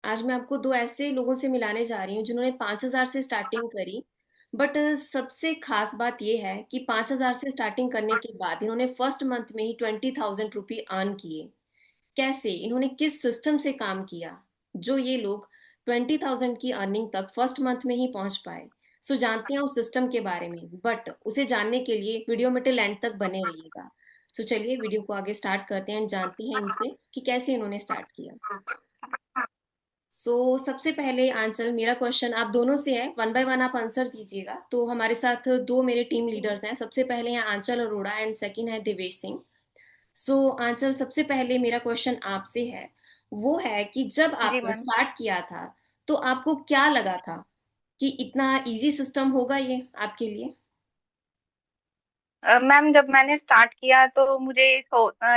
आज मैं आपको 2 ऐसे लोगों से मिलाने जा रही हूँ जिन्होंने 5,000 से स्टार्टिंग करी। बट सबसे ख़ास बात ये है कि 5,000 से स्टार्टिंग करने के बाद इन्होंने फर्स्ट मंथ में ही 20,000 रुपए अर्न किए। कैसे? इन्होंने किस सिस्टम से काम किया, जो ये लोग 20,000 की अर्निंग तक फर्स्ट मंथ में ही पहुँच पाए। सो जानते हैं उस सिस्टम के बारे में, बट उसे जानने के लिए वीडियो में टिल एंड तक बने रहिएगा। सो चलिए वीडियो को आगे स्टार्ट करते हैं एंड जानते हैं इनसे कि कैसे इन्होंने स्टार्ट किया। सबसे पहले आंचल, मेरा क्वेश्चन आप दोनों से है, वन बाय वन आप आंसर दीजिएगा। तो हमारे साथ दो मेरे टीम लीडर्स हैं। सबसे पहले हैं आंचल अरोड़ा एंड सेकंड है देवेश सिंह। आंचल, सबसे पहले मेरा क्वेश्चन आपसे है, वो है कि जब जी आपने मैम। स्टार्ट किया था तो आपको क्या लगा था कि इतना इजी सिस्टम होगा ये आपके लिए? मैम, जब मैंने स्टार्ट किया तो मुझे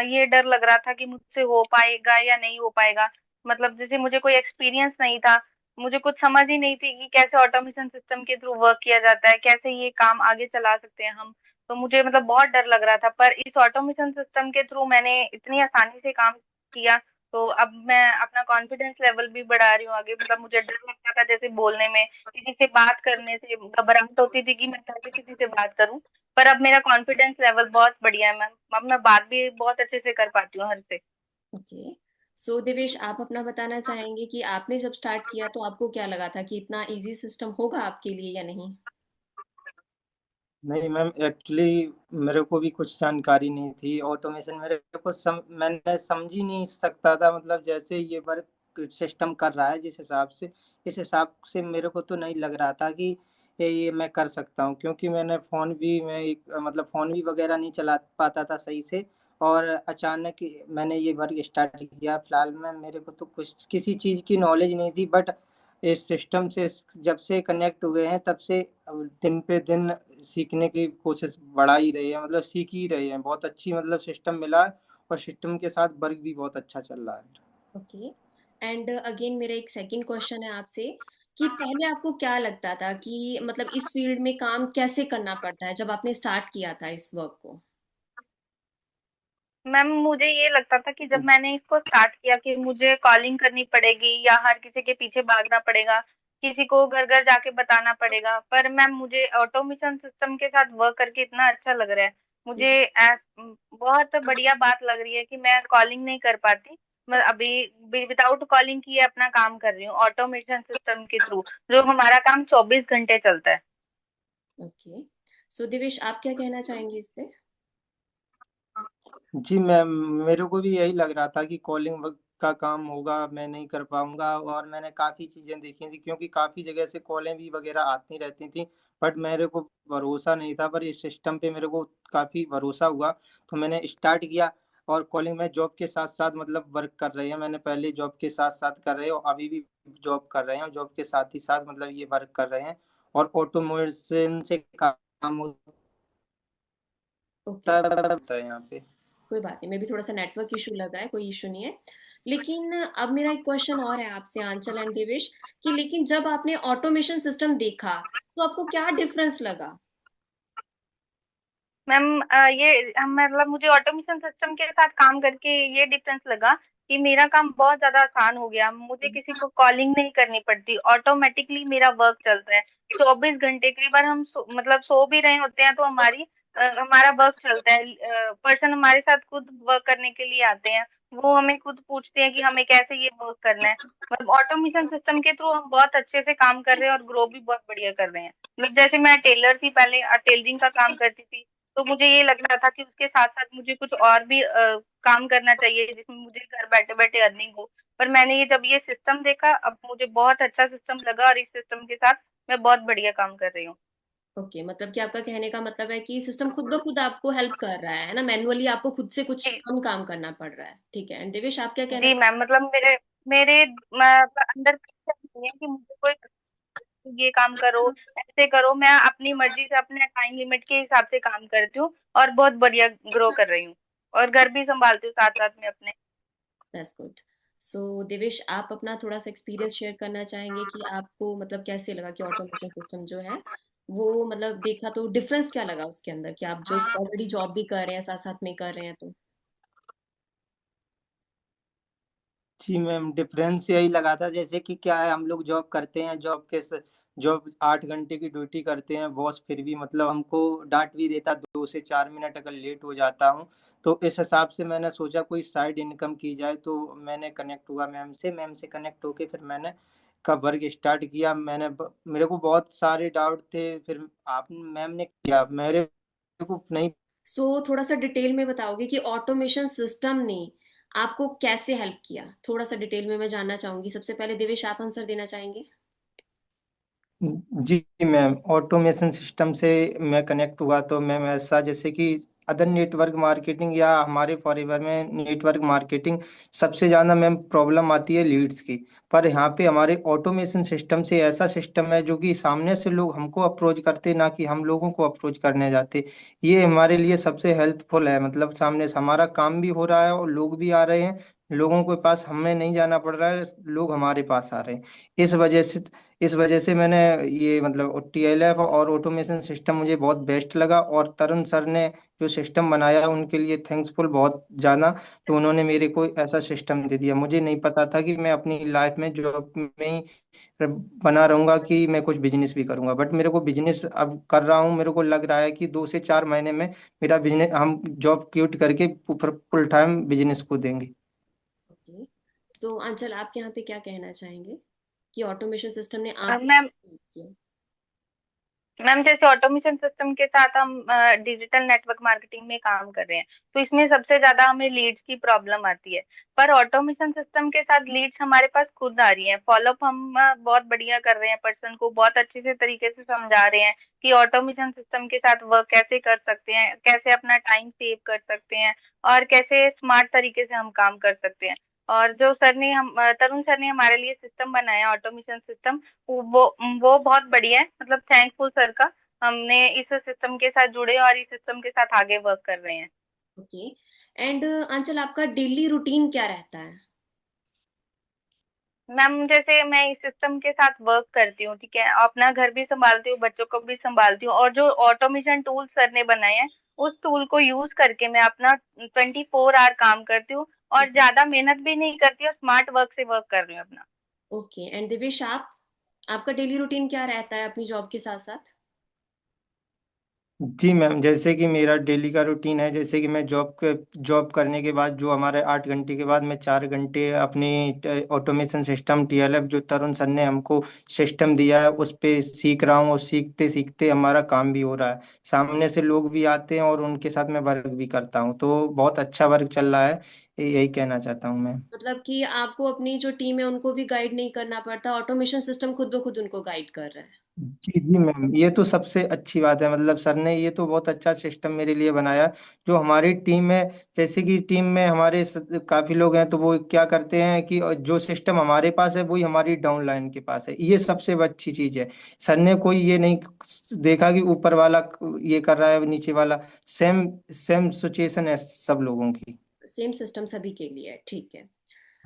ये डर लग रहा था कि मुझसे हो पाएगा या नहीं हो पाएगा। मतलब जैसे मुझे कोई एक्सपीरियंस नहीं था, मुझे कुछ समझ ही नहीं थी कि कैसे ऑटोमेशन सिस्टम के थ्रू वर्क किया जाता है, कैसे ये काम आगे चला सकते हैं हम। तो मुझे मतलब बहुत डर लग रहा था, पर इस ऑटोमेशन सिस्टम के थ्रू मैंने इतनी आसानी से काम किया। तो अब मैं अपना कॉन्फिडेंस लेवल भी बढ़ा रही हूँ आगे। मतलब मुझे डर लगता था जैसे बोलने में, किसी से बात करने से घबराहट होती थी कि मैं कैसे किसी से बात करूं। पर अब मेरा कॉन्फिडेंस लेवल बहुत बढ़िया है मैम। अब मैं बात भी बहुत अच्छे से कर पाती हूँ हर से। ओके। देवेश, आप अपना बताना चाहेंगे कि आपने जब स्टार्ट किया तो आपको क्या लगा था कि इतना इजी सिस्टम होगा आपके लिए या नहीं? नहीं मैम, एक्चुअली मेरे को भी कुछ जानकारी नहीं थी ऑटोमेशन। मैंने समझ ही नहीं सकता था, मतलब जैसे ये वर्क सिस्टम कर रहा है जिस हिसाब से, इस हिसाब से मेरे को तो नहीं लग रहा था कि ये मैं कर सकता हूँ, क्योंकि मतलब फ़ोन भी वगैरह नहीं चला पाता था सही से। और अचानक मैंने ये वर्क स्टार्ट किया। फिलहाल में मेरे को तो कुछ किसी चीज़ की नॉलेज नहीं थी, बट इस सिस्टम से जब से कनेक्ट हुए हैं तब से दिन पे दिन सीखने की कोशिश बढ़ा ही रहे हैं, मतलब सीख ही रहे हैं। बहुत अच्छी मतलब सिस्टम मिला है, और सिस्टम के साथ वर्क भी बहुत अच्छा चल रहा है। ओके। एंड अगेन मेरा एक सेकंड क्वेश्चन है आपसे कि पहले आपको क्या लगता था कि मतलब इस फील्ड में काम कैसे करना पड़ता है जब आपने स्टार्ट किया था इस वर्क को? मैम, मुझे ये लगता था कि जब मैंने इसको स्टार्ट किया कि मुझे कॉलिंग करनी पड़ेगी या हर किसी के पीछे भागना पड़ेगा, किसी को घर घर जाके बताना पड़ेगा। पर मैम, मुझे ऑटोमेशन सिस्टम के साथ वर्क करके इतना अच्छा लग रहा है। मुझे बहुत बढ़िया बात लग रही है कि मैं कॉलिंग नहीं कर पाती। मैं अभी विदाउट कॉलिंग किए अपना काम कर रही हूँ ऑटोमेशन सिस्टम के थ्रू, जो हमारा काम 24 घंटे चलता है। ओके। देवेश, आप क्या कहना चाहेंगे इस पे? जी मैम, मेरे को भी यही लग रहा था कि कॉलिंग का काम होगा, मैं नहीं कर पाऊंगा। और मैंने काफ़ी चीज़ें देखी थी, क्योंकि काफ़ी जगह से कॉलें भी वगैरह आती रहती थी, बट मेरे को भरोसा नहीं था। पर इस सिस्टम पे मेरे को काफ़ी भरोसा हुआ, तो मैंने स्टार्ट किया। और कॉलिंग में जॉब के साथ साथ मतलब वर्क कर रहे हैं, मैंने पहले जॉब के साथ साथ कर रहे हैं, और अभी भी जॉब कर रहे हैं, और जॉब के साथ ही साथ मतलब ये वर्क कर रहे हैं। और ऑटोमेशन से काम ओके, होता है यहाँ पे। कोई बात नहीं, मे बी थोड़ा सा नेटवर्क इशू लग रहा है, कोई इशू नहीं है। लेकिन अब मेरा एक क्वेश्चन और है आपसे आंचल एंड देवेश कि लेकिन जब आपने ऑटोमेशन सिस्टम देखा तो आपको क्या डिफरेंस लगा? मैम, मतलब मुझे ऑटोमेशन सिस्टम के साथ काम करके ये डिफरेंस लगा कि मेरा काम बहुत ज्यादा आसान हो गया। मुझे किसी को कॉलिंग नहीं करनी पड़ती, ऑटोमेटिकली मेरा वर्क चलता है 24 घंटे। कई बार हम मतलब सो भी रहे होते हैं तो हमारा वर्क चलता है। पर्सन हमारे साथ खुद वर्क करने के लिए आते हैं। वो हमें खुद पूछते हैं कि हमें कैसे ये वर्क करना है। मतलब ऑटोमेशन सिस्टम के थ्रू हम बहुत अच्छे से काम कर रहे हैं और ग्रो भी बहुत बढ़िया कर रहे हैं। मतलब जैसे मैं टेलर थी पहले, टेलरिंग का काम करती थी। तो मुझे ये लग रहा था कि उसके साथ-साथ मुझे कुछ और भी काम करना चाहिए जिसमें मुझे घर बैठे-बैठे अर्निंग हो। पर मैंने ये सिस्टम देखा, अब मुझे बहुत अच्छा सिस्टम लगा और इस सिस्टम के साथ मैं बहुत बढ़िया काम कर रही हूँ। ओके, मतलब कि आपका कहने का मतलब है कि सिस्टम खुद ब खुद आपको हेल्प कर रहा है ना? मैनुअली आपको खुद से कुछ जी, कम काम करना पड़ रहा है। ठीक है। एंड देवेश, आप क्या कहना जी मैम, चाहेंगे? मतलब मेरे मेरे मतलब अंदर नहीं है कि मुझे कोई ये काम करो, ऐसे करो। मैं अपनी मर्ज़ी से अपने टाइम लिमिट के हिसाब से काम करती हूँ और बहुत बढ़िया ग्रो कर रही हूँ और घर भी सँभालती हूँ साथ-साथ में अपने। That's good. देवेश, आप अपना थोड़ा-सा एक्सपीरियंस शेयर करना चाहेंगे कि आपको मतलब कैसे लगा कि ऑटोमेशन सिस्टम जो है, वो मतलब देखा तो डिफरेंस क्या लगा उसके अंदर कि आप जो ऑलरेडी जॉब भी कर रहे हैं, साथ-साथ में कर रहे हैं तो? जी मैम, डिफरेंस यही लगा था, जैसे कि क्या है, हम लोग जॉब करते हैं, जॉब 8 घंटे की ड्यूटी करते हैं, बॉस फिर भी मतलब हमको डांट भी देता 2 से 4 मिनट अगर लेट हो जाता हूँ। तो इस हिसाब से मैंने सोचा कोई साइड इनकम की जाए, तो मैंने कनेक्ट हुआ मैम से कनेक्ट होके फिर मैंने का वर्क स्टार्ट किया। मेरे को बहुत सारे डाउट थे, फिर आप मैम ने किया, मेरे को नहीं। सो थोड़ा सा डिटेल में बताओगे कि ऑटोमेशन सिस्टम ने आपको कैसे हेल्प किया? थोड़ा सा डिटेल में मैं जानना चाहूंगी। सबसे पहले देवेश, आप आंसर देना चाहेंगे? जी मैम, ऑटोमेशन सिस्टम से मैं कनेक्ट हुआ तो मैम ऐसा, जैसे कि अदर नेटवर्क मार्केटिंग या हमारे फॉरएवर में नेटवर्क मार्केटिंग सबसे ज़्यादा मैम प्रॉब्लम आती है लीड्स की। पर यहाँ पे हमारे ऑटोमेशन सिस्टम से ऐसा सिस्टम है जो कि सामने से लोग हमको अप्रोच करते, ना कि हम लोगों को अप्रोच करने जाते। ये हमारे लिए सबसे हेल्पफुल है, मतलब सामने से हमारा काम भी हो रहा है और लोग भी आ रहे हैं। लोगों के पास हमें नहीं जाना पड़ रहा है, लोग हमारे पास आ रहे हैं। इस वजह से इस वजह से मैंने ये मतलब टीएलएफ और ऑटोमेशन सिस्टम मुझे बहुत बेस्ट लगा, और तरुण सर ने जो सिस्टम बनाया उनके लिए थैंक्सफुल बहुत ज़्यादा। तो उन्होंने मेरे को ऐसा सिस्टम दे दिया। मुझे नहीं पता था कि मैं अपनी लाइफ में जॉब में ही बना रहूंगा कि मैं कुछ बिजनेस भी करूंगा, बट मेरे को बिजनेस अब कर रहा हूँ। मेरे को लग रहा है कि 2 से 4 महीने में मेरा बिजनेस, हम जॉब क्विट करके फुल टाइम बिजनेस को देंगे। ओके। तो अंचल, आप यहाँ पे क्या कहना चाहेंगे कि ऑटोमेशन सिस्टम ने आपको मैम कैसे हेल्प किया? मैम जैसे ऑटोमेशन सिस्टम के साथ हम डिजिटल नेटवर्क मार्केटिंग में काम कर रहे हैं, तो इसमें सबसे ज्यादा हमें लीड्स की प्रॉब्लम आती है। पर ऑटोमेशन सिस्टम के साथ लीड्स हमारे पास खुद आ रही हैं। फॉलोअप हम बहुत बढ़िया कर रहे हैं, पर्सन को बहुत अच्छे से तरीके से समझा रहे हैं कि ऑटोमेशन सिस्टम के साथ वर्क कैसे कर सकते हैं, कैसे अपना टाइम सेव कर सकते हैं, और कैसे स्मार्ट तरीके से हम काम कर सकते हैं। और जो सर ने हम तरुण सर ने हमारे लिए सिस्टम बनाया ऑटोमेशन सिस्टम, वो वो बहुत बढ़िया है। मतलब थैंकफुल सर का, हमने इस सिस्टम के साथ जुड़े और इस सिस्टम के साथ आगे वर्क कर रहे हैं। ओके। एंड अंचल, आपका डेली रूटीन क्या रहता है? मैम जैसे मैं इस सिस्टम के साथ वर्क करती हूँ, ठीक है, अपना घर भी संभालती हूँ, बच्चों को भी संभालती हूँ, और जो ऑटोमेशन टूल सर ने बनाए हैं उस टूल को यूज करके मैं अपना 24 आवर काम करती हूँ, और ज्यादा मेहनत भी नहीं करती और स्मार्ट वर्क से वर्क कर रही हूँ अपना। ओके। एंड दिवेश, आप, आपका डेली रूटीन क्या रहता है अपनी जॉब के साथ साथ? जी मैम, जैसे कि मेरा डेली का रूटीन है, जैसे कि मैं जॉब करने के बाद जो हमारे 8 घंटे के बाद मैं 4 घंटे अपनी ऑटोमेशन सिस्टम टीएलएफ जो तरुण सर ने हमको सिस्टम दिया है उस पे सीख रहा हूँ, और सीखते सीखते हमारा काम भी हो रहा है। सामने से लोग भी आते हैं और उनके साथ मैं वर्क भी करता हूँ, तो बहुत अच्छा वर्क चल रहा है। यही कहना चाहता हूँ मैं। मतलब कि आपको अपनी जो टीम है उनको भी गाइड नहीं करना पड़ता, ऑटोमेशन सिस्टम खुद ब खुद उनको गाइड कर रहा है। जी जी मैम, ये तो सबसे अच्छी बात है, मतलब सर ने ये तो बहुत अच्छा सिस्टम मेरे लिए बनाया। जो हमारी टीम में, जैसे कि टीम में हमारे काफी लोग हैं, तो वो क्या करते हैं कि जो सिस्टम हमारे पास है वही हमारी डाउन लाइन के पास है। ये सबसे अच्छी चीज है। सर ने कोई ये नहीं देखा कि ऊपर वाला ये कर रहा है नीचे वाला, सेम सेम सिचुएशन है सब लोगों की। सेम सिस्टम सभी के लिए है, ठीक है।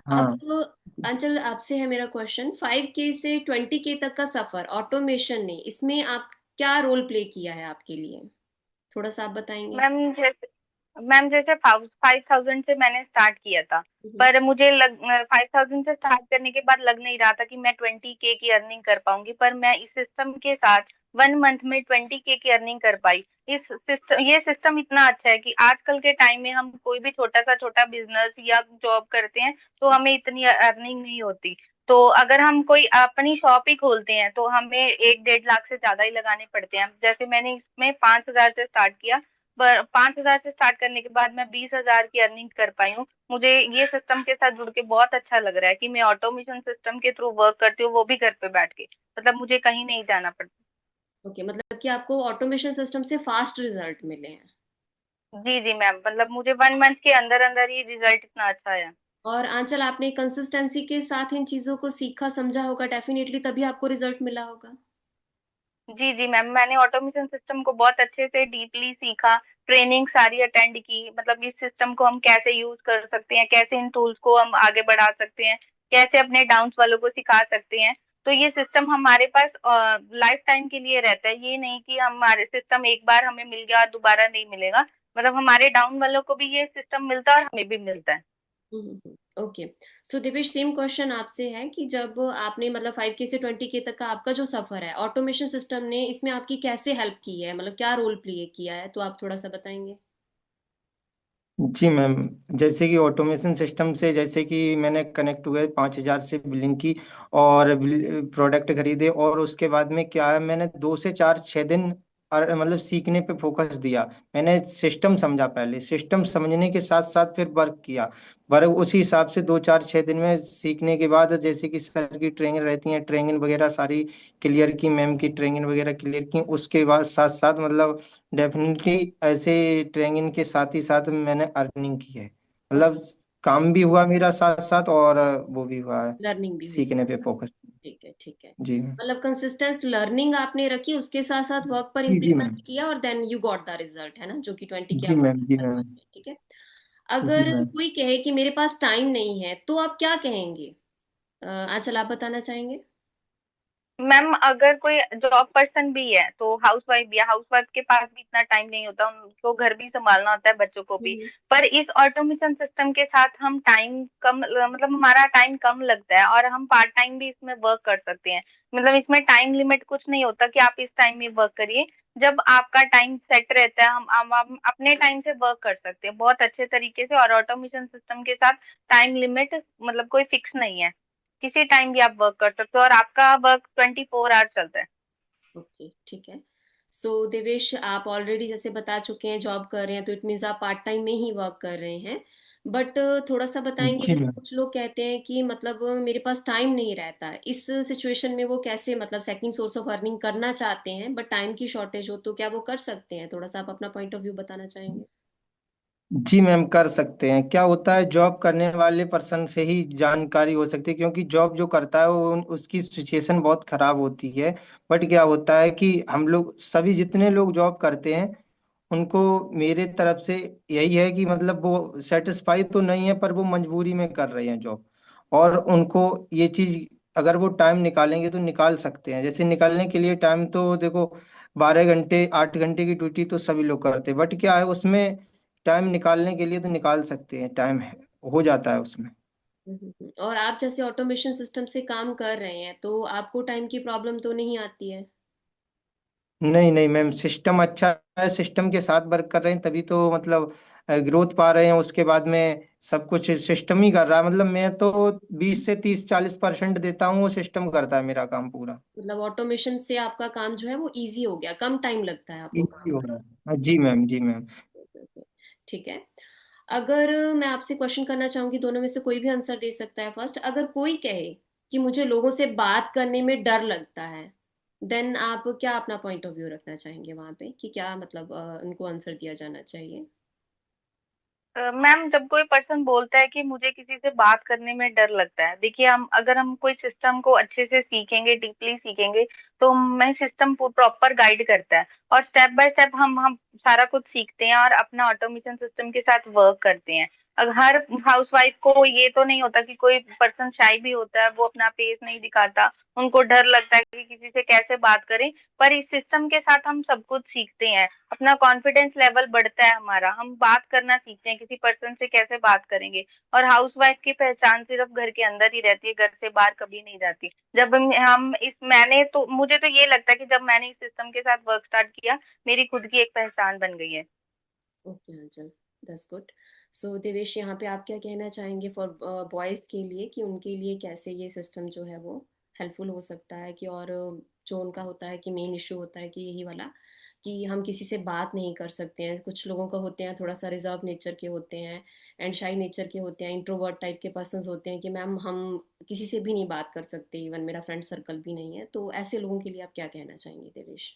हाँ अब अंचल, आपसे है मेरा क्वेश्चन, 5K से 20K तक का सफर ऑटोमेशन ने, इसमें आप क्या रोल प्ले किया है आपके लिए? थोड़ा सा आप बताएंगे? मैम जैसे मैम जैसे 5,000 से मैंने स्टार्ट किया था, हम्म। पर मुझे 5,000 से स्टार्ट करने के बाद लग नहीं रहा था कि मैं 20K की अर्निंग कर पाऊंगी, पर मैं इस सिस्टम के साथ 1 मंथ में 20K की अर्निंग कर पाई। ये सिस्टम इतना अच्छा है कि आजकल के टाइम में हम कोई भी छोटा बिजनेस या जॉब करते हैं तो हमें इतनी अर्निंग नहीं होती। तो अगर हम कोई अपनी शॉप ही खोलते हैं तो हमें 1-1.5 लाख से ज्यादा ही लगाने पड़ते हैं। जैसे मैंने इसमें 5,000 से स्टार्ट किया, पर 5,000 से स्टार्ट करने के बाद मैं 20,000 की अर्निंग कर पाई हूँ। मुझे ये सिस्टम के साथ जुड़ के बहुत अच्छा लग रहा है कि मैं ऑटोमेशन सिस्टम के थ्रू वर्क करती हूँ, वो भी घर पे बैठ के। मतलब मुझे कहीं नहीं जाना पड़ता। ओके, मतलब कि आपको ऑटोमेशन सिस्टम से फास्ट रिजल्ट मिले हैं। जी जी मैम, मतलब मुझे 1 मंथ के अंदर अंदर ही रिजल्ट इतना अच्छा है। और आंचल, आपने कंसिस्टेंसी के साथ इन चीजों को सीखा समझा होगा डेफिनेटली, तभी आपको रिजल्ट मिला होगा। जी जी मैम, मैंने ऑटोमेशन सिस्टम को बहुत अच्छे से डीपली सीखा, ट्रेनिंग सारी अटेंड की। मतलब इस सिस्टम को हम कैसे यूज कर सकते हैं, कैसे इन टूल्स को हम आगे बढ़ा सकते हैं, कैसे अपने डाउन्स वालों को सिखा सकते हैं। तो ये सिस्टम हमारे पास लाइफ टाइम के लिए रहता है। ये नहीं कि हमारे सिस्टम एक बार हमें मिल गया और दोबारा नहीं मिलेगा। मतलब हमारे डाउन वालों को भी ये सिस्टम मिलता है और हमें भी मिलता है। हम्म। ओके। सो दिवेश, सेम क्वेश्चन आपसे है कि जब आपने मतलब 5K से 20K तक का आपका जो सफर है, ऑटोमेशन सिस्टम ने इसमें आपकी कैसे हेल्प की है, मतलब क्या रोल प्ले किया है, तो आप थोड़ा सा बताएंगे। जी मैम, जैसे कि ऑटोमेशन सिस्टम से जैसे कि मैंने कनेक्ट हुए 5,000 से बिलिंग की और प्रोडक्ट खरीदे, और उसके बाद में क्या है, मैंने 2 से 4 6 दिन मतलब सीखने पे फोकस दिया। मैंने सिस्टम समझा, पहले सिस्टम समझने के साथ साथ फिर वर्क किया। वर्क उसी हिसाब से 2 4 6 दिन में सीखने के बाद, जैसे कि सर की ट्रेनिंग रहती है, ट्रेनिंग वगैरह सारी क्लियर की, मैम की ट्रेनिंग वगैरह क्लियर की, उसके बाद साथ साथ मतलब डेफिनेटली ऐसे ट्रेनिंग के साथ ही साथ मैंने अर्निंग की है। मतलब काम भी हुआ मेरा साथ साथ, और वो भी हुआ है, लर्निंग भी हुई। सीखने पे फोकस। ठीक है, ठीक है। जी। मतलब कंसिस्टेंट लर्निंग आपने रखी, उसके साथ साथ वर्क पर जी मैम। इम्प्लीमेंट किया, और then you got the result, है ना, जो कि 20K जी आपको मैम। जी हर मैम। मंथ में। ठीक है। जी अगर मैम। कोई कहे कि मेरे पास टाइम नहीं है, तो आप क्या कहेंगे? आंचल, आप बताना चाहेंगे? मैम अगर कोई जॉब पर्सन भी है तो हाउस वाइफ भी है, हाउस वाइफ के पास भी इतना टाइम नहीं होता, उनको घर भी संभालना होता है, बच्चों को भी। हम्म। पर इस ऑटोमेशन सिस्टम के साथ हम टाइम कम, मतलब हमारा टाइम कम लगता है और हम पार्ट टाइम भी इसमें वर्क कर सकते हैं। मतलब इसमें टाइम लिमिट कुछ नहीं होता कि आप इस टाइम में वर्क करिए। जब आपका टाइम सेट रहता है, हम अपने टाइम से वर्क कर सकते हैं बहुत अच्छे तरीके से। और ऑटोमेशन सिस्टम के साथ टाइम लिमिट मतलब कोई फिक्स नहीं है, किसी टाइम भी आप वर्क कर सकते हो और आपका वर्क 24 आवर चलता है। ओके, ठीक है। सो देवेश, आप ऑलरेडी जैसे बता चुके हैं जॉब कर रहे हैं, तो इट मीन्स आप पार्ट टाइम में ही वर्क कर रहे हैं। बट थोड़ा सा बताएंगे, जी जैसे मैम। कुछ लोग कहते हैं कि मतलब मेरे पास टाइम नहीं रहता है, इस सिचुएशन में वो कैसे मतलब सेकंड सोर्स ऑफ अर्निंग करना चाहते हैं, बट टाइम की शॉर्टेज हो, तो क्या वो कर सकते हैं? थोड़ा सा आप अपना पॉइंट ऑफ व्यू बताना चाहेंगे। जी मैम, कर सकते हैं। क्या होता है, जॉब करने वाले पर्सन से ही जानकारी हो सकती है, क्योंकि जॉब जो करता है वो उसकी सिचुएशन बहुत खराब होती है। बट क्या होता है कि हम लोग सभी जितने लोग जॉब करते हैं, उनको मेरे तरफ से यही है कि मतलब वो सेटिस्फाई तो नहीं है, पर वो मजबूरी में कर रहे हैं जॉब। और उनको ये चीज, अगर वो टाइम निकालेंगे तो निकाल सकते हैं। जैसे निकालने के लिए टाइम तो देखो, 12 घंटे 8 घंटे की ड्यूटी तो सभी लोग करते हैं, बट क्या है उसमें टाइम निकालने के लिए तो निकाल सकते हैं, टाइम है, हो जाता है उसमें। और आप जैसे ऑटोमेशन सिस्टम से काम कर रहे हैं, तो आपको टाइम की प्रॉब्लम तो नहीं आती है? नहीं नहीं मैम, सिस्टम अच्छा है, सिस्टम के साथ वर्क कर रहे हैं तभी तो मतलब ग्रोथ पा रहे हैं। उसके बाद में सब कुछ सिस्टम ही कर रहा है, मतलब मैं तो 20 से 30 40% देता हूँ, वो सिस्टम करता है मेरा काम पूरा। मतलब ऑटोमेशन से आपका काम जो है वो इजी हो गया, कम टाइम लगता है आपको इजी काम हो करने रहा है, हाँ, जी मैम। जी मैम। में। ओके, ओके, ठीक है। अगर मैं आपसे क्वेश्चन करना चाहूंगी, दोनों में से कोई भी आंसर दे सकता है। फर्स्ट, अगर कोई कहे कि मुझे लोगों से बात करने में डर लगता है, देन आप क्या अपना पॉइंट ऑफ व्यू रखना चाहेंगे वहां पे, कि क्या मतलब उनको आंसर दिया जाना चाहिए? मैम जब कोई पर्सन बोलता है कि मुझे किसी से बात करने में डर लगता है, देखिए हम अगर हम कोई सिस्टम को अच्छे से सीखेंगे, डीपली सीखेंगे, तो हमें सिस्टम प्रॉपर गाइड करता है और स्टेप बाय स्टेप हम सारा कुछ सीखते हैं और अपना ऑटोमेशन सिस्टम के साथ वर्क करते हैं। अगर हर हाउसवाइफ को ये तो नहीं होता, कि कोई पर्सन शाय भी होता है, वो अपना फेस नहीं दिखाता, उनको डर लगता है कि किसी से कैसे बात करें। पर इस सिस्टम के साथ हम सब कुछ सीखते हैं, अपना कॉन्फिडेंस लेवल बढ़ता है हमारा, हम बात करना सीखते हैं, किसी पर्सन से कैसे बात करेंगे। और हाउसवाइफ की पहचान सिर्फ घर के अंदर ही रहती है, घर से बाहर कभी नहीं जाती। जब हम इस मैंने तो मुझे तो ये लगता है कि जब मैंने इस सिस्टम के साथ वर्क स्टार्ट किया, मेरी खुद की एक पहचान बन गई है। ओके अंचल, दैट्स गुड। सो देवेश, यहाँ पे आप क्या कहना चाहेंगे फॉर बॉयज़ के लिए, कि उनके लिए कैसे ये सिस्टम जो है वो हेल्पफुल हो सकता है, कि और जो उनका होता है कि मेन इशू होता है कि यही वाला, कि हम किसी से बात नहीं कर सकते हैं, कुछ लोगों का होते हैं थोड़ा सा रिजर्व नेचर के होते हैं, एंड शाई नेचर के होते हैं, इंट्रोवर्ट टाइप के पर्सन होते हैं कि मैम हम किसी से भी नहीं बात कर सकते, इवन मेरा फ्रेंड सर्कल भी नहीं है, तो ऐसे लोगों के लिए आप क्या कहना चाहेंगे देवेश?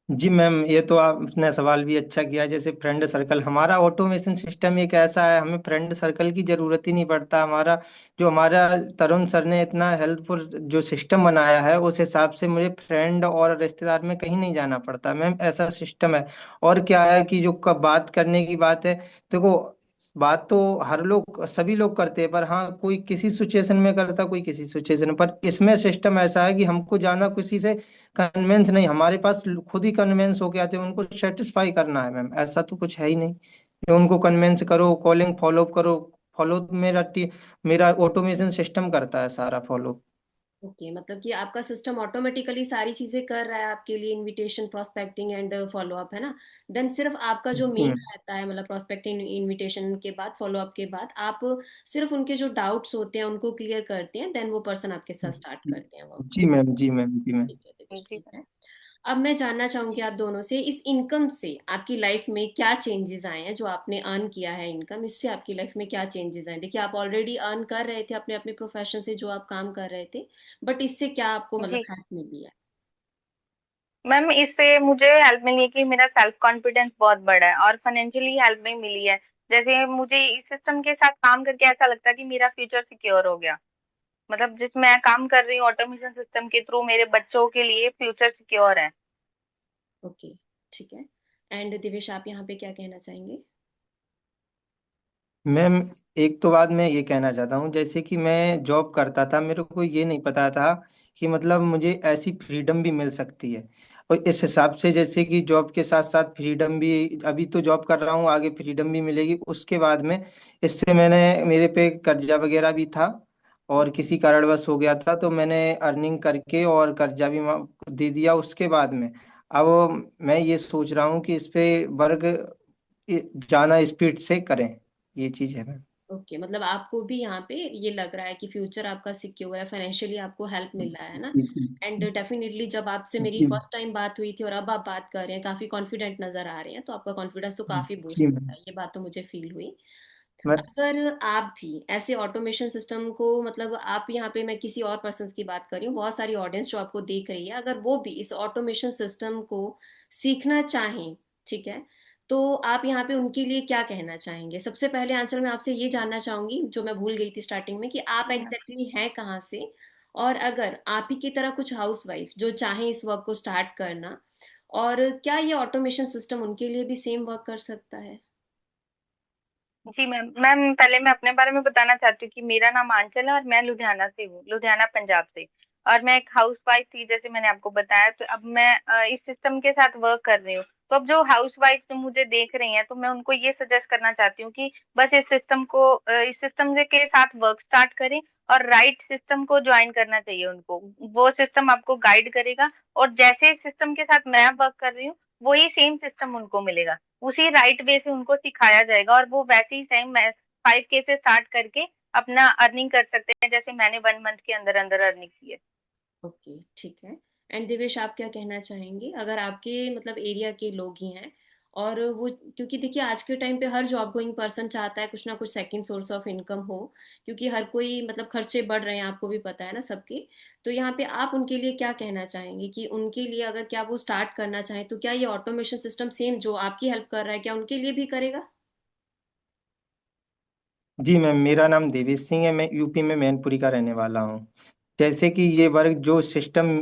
जी मैम, ये तो आपने सवाल भी अच्छा किया। जैसे फ्रेंड सर्कल, हमारा ऑटोमेशन सिस्टम एक ऐसा है, हमें फ्रेंड सर्कल की जरूरत ही नहीं पड़ता। हमारा जो हमारा तरुण सर ने इतना हेल्पफुल जो सिस्टम बनाया है, उस हिसाब से मुझे फ्रेंड और रिश्तेदार में कहीं नहीं जाना पड़ता मैम, ऐसा सिस्टम है। और क्या है कि जो कब बात करने की बात है, देखो बात तो हर लोग सभी लोग करते हैं, पर हाँ कोई किसी सिचुएशन में करता, कोई किसी सिचुएशन में। पर इसमें सिस्टम ऐसा है कि हमको जाना किसी से कन्वेंस नहीं, हमारे पास खुद ही कन्वेंस होके आते हैं, उनको सेटिस्फाई करना है मैम, ऐसा तो कुछ है ही नहीं कि उनको कन्वेंस करो, कॉलिंग फॉलो करो। फॉलो मेरा ऑटोमेशन सिस्टम करता है सारा फॉलो। ओके, मतलब कि आपका सिस्टम ऑटोमेटिकली सारी चीजें कर रहा है आपके लिए, invitation, prospecting and follow up, है ना? देन सिर्फ आपका जो जी मेन मैम। रहता है, मतलब प्रोस्पेक्टिंग, इनविटेशन के बाद, फॉलो अप के बाद, आप सिर्फ उनके जो डाउट्स होते हैं उनको क्लियर करते हैं, देन वो पर्सन आपके साथ स्टार्ट करते हैं वर्क। जी मैम, जी मैम, जी मैम। ठीक है दिविश, जी ठीक है। अब मैं जानना चाहूंगी आप दोनों से, इस इनकम से आपकी लाइफ में क्या चेंजेस आए हैं? जो आपने अर्न किया है इनकम, इससे आपकी लाइफ में क्या चेंजेस आए? देखिए, आप ऑलरेडी अर्न कर रहे थे अपने अपने प्रोफेशन से, जो आप काम कर रहे थे, बट इससे क्या आपको मतलब जी हेल्प मिली है? मैम, इससे मुझे हेल्प मिली है कि मेरा सेल्फ कॉन्फिडेंस बहुत बढ़ा है और फाइनेंशियली हेल्प भी मिली है। जैसे मुझे इस सिस्टम के साथ काम करके ऐसा लगता है कि मेरा फ्यूचर सिक्योर हो गया। मतलब जिस मैं काम कर रही हूँ ऑटोमेशन सिस्टम के थ्रू, मेरे बच्चों के लिए फ्यूचर सिक्योर है। ओके, ठीक है। एंड दिवेश, आप यहाँ पे क्या कहना चाहेंगे? मैम, एक तो बात मैं ये कहना चाहता हूँ, जैसे कि मैं जॉब करता था, मेरे को ये नहीं पता था कि मतलब मुझे ऐसी फ्रीडम भी मिल सकती है। और इस हिसाब से जैसे कि जॉब के साथ साथ फ्रीडम भी, अभी तो जॉब कर रहा हूँ, आगे फ्रीडम भी मिलेगी उसके बाद में। इससे मेरे पे कर्जा वगैरह भी था, और किसी कारणवश हो गया था, तो मैंने अर्निंग करके और कर्जा भी दे दिया उसके बाद में। अब मैं ये सोच रहा हूँ कि इस पे वर्क ज़्यादा स्पीड से करें, ये चीज़ है मैम। ओके, मतलब आपको भी यहाँ पे ये लग रहा है कि फ्यूचर आपका सिक्योर है, फाइनेंशियली आपको हेल्प मिल रहा है ना? जी जी एंड डेफिनेटली जब आपसे मेरी जी फर्स्ट टाइम बात हुई थी और अब आप बात कर रहे हैं, काफी कॉन्फिडेंट नजर आ रहे हैं, तो आपका कॉन्फिडेंस तो काफी जी बूस्ट हो मैम। रहा है, ये बात तो मुझे फील हुई। मैं अगर आप भी ऐसे ऑटोमेशन सिस्टम को, मतलब आप यहाँ पे, मैं किसी और पर्सन की बात कर रही हूँ, बहुत सारी ऑडियंस जो आपको देख रही है, अगर वो भी इस ऑटोमेशन सिस्टम को सीखना चाहें, ठीक है, तो आप यहाँ पे उनके लिए क्या कहना चाहेंगे? सबसे पहले आंचल, मैं आपसे ये जानना चाहूंगी, जो मैं भूल गई थी स्टार्टिंग में, कि आप एग्जैक्टली हैं कहाँ से? और अगर आप ही की तरह कुछ हाउस वाइफ जो चाहें इस वर्क को स्टार्ट करना, और क्या ये ऑटोमेशन सिस्टम उनके लिए भी सेम वर्क कर सकता है? जी मैम, मैम पहले मैं अपने बारे में बताना चाहती हूँ कि मेरा नाम आंचल है और मैं लुधियाना से हूँ, लुधियाना पंजाब से। और मैं एक हाउस वाइफ थी, जैसे मैंने आपको बताया। तो अब मैं इस सिस्टम के साथ वर्क कर रही हूँ। तो अब जो हाउस वाइफ जो मुझे देख रही हैं, तो मैं उनको ये सजेस्ट करना चाहती हूँ कि बस इस सिस्टम के साथ वर्क स्टार्ट करें और राइट सिस्टम को ज्वाइन करना चाहिए उनको। वो सिस्टम आपको गाइड करेगा, और जैसे सिस्टम के साथ मैं वर्क कर रही हूँ, वही सेम सिस्टम उनको मिलेगा। उसी राइट वे से उनको सिखाया जाएगा और वो वैसे ही सेम 5K से स्टार्ट करके अपना अर्निंग कर सकते हैं, जैसे मैंने 1 मंथ के अंदर अंदर अर्निंग की है। ओके, ठीक है। एंड दिवेश, आप क्या कहना चाहेंगे, अगर आपके मतलब एरिया के लोग ही हैं, और वो, क्योंकि देखिए आज के टाइम पे हर जॉब गोइंग पर्सन चाहता है कुछ ना कुछ सेकंड सोर्स ऑफ इनकम हो, क्योंकि हर कोई, मतलब खर्चे बढ़ रहे हैं, आपको भी पता है ना सबके। तो यहाँ पे आप उनके लिए क्या कहना चाहेंगे, कि उनके लिए अगर क्या वो स्टार्ट करना चाहें, तो क्या ये ऑटोमेशन सिस्टम सेम जो आपकी हेल्प कर रहा है, क्या उनके लिए भी करेगा? जी मैम, मेरा नाम देवेश सिंह है, मैं यूपी में मैनपुरी का रहने वाला हूँ। जैसे कि ये वर्क जो सिस्टम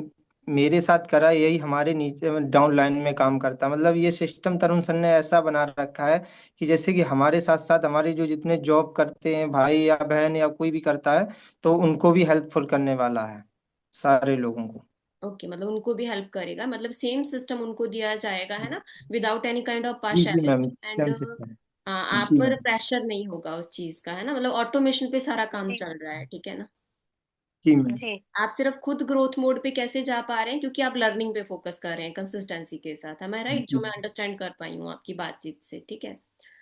मेरे साथ करा, यही हमारे नीचे डाउन लाइन में काम करता, मतलब ये सिस्टम तरुण सर ने ऐसा बना रखा है कि जैसे कि हमारे साथ साथ हमारे जो जितने जॉब करते हैं भाई या बहन या कोई भी करता है, तो उनको भी हेल्पफुल करने वाला है, सारे लोगों को। ओके, मतलब उनको भी हेल्प करेगा, मतलब सेम सिस्टम उनको दिया जाएगा, है ना? विदाउट एनी काइंड ऑफ जी जी ma'am, partiality, and same system. आप जी पर मैम। प्रेशर नहीं होगा उस चीज का, है ना? मतलब ऑटोमेशन पे सारा काम जी चल रहा है, ठीक है ना? जी मैम। जी आप सिर्फ खुद ग्रोथ मोड पे कैसे जा पा रहे हैं, क्योंकि आप लर्निंग पे फोकस कर रहे हैं कंसिस्टेंसी के साथ, है मैं राइट, जो जी मैं अंडरस्टैंड कर पाई हूँ आपकी बातचीत से, ठीक है?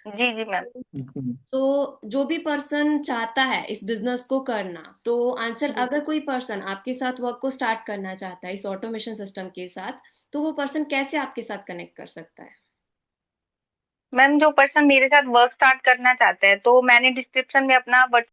जी जी मैम। जी तो जो भी पर्सन चाहता है इस बिजनेस को करना, तो आंचल, अगर कोई पर्सन आपके साथ वर्क को स्टार्ट करना चाहता है इस ऑटोमेशन सिस्टम के साथ, तो वो पर्सन कैसे आपके साथ कनेक्ट कर सकता है? मैम, जो पर्सन मेरे साथ वर्क स्टार्ट करना चाहते हैं, तो मैंने डिस्क्रिप्शन में अपना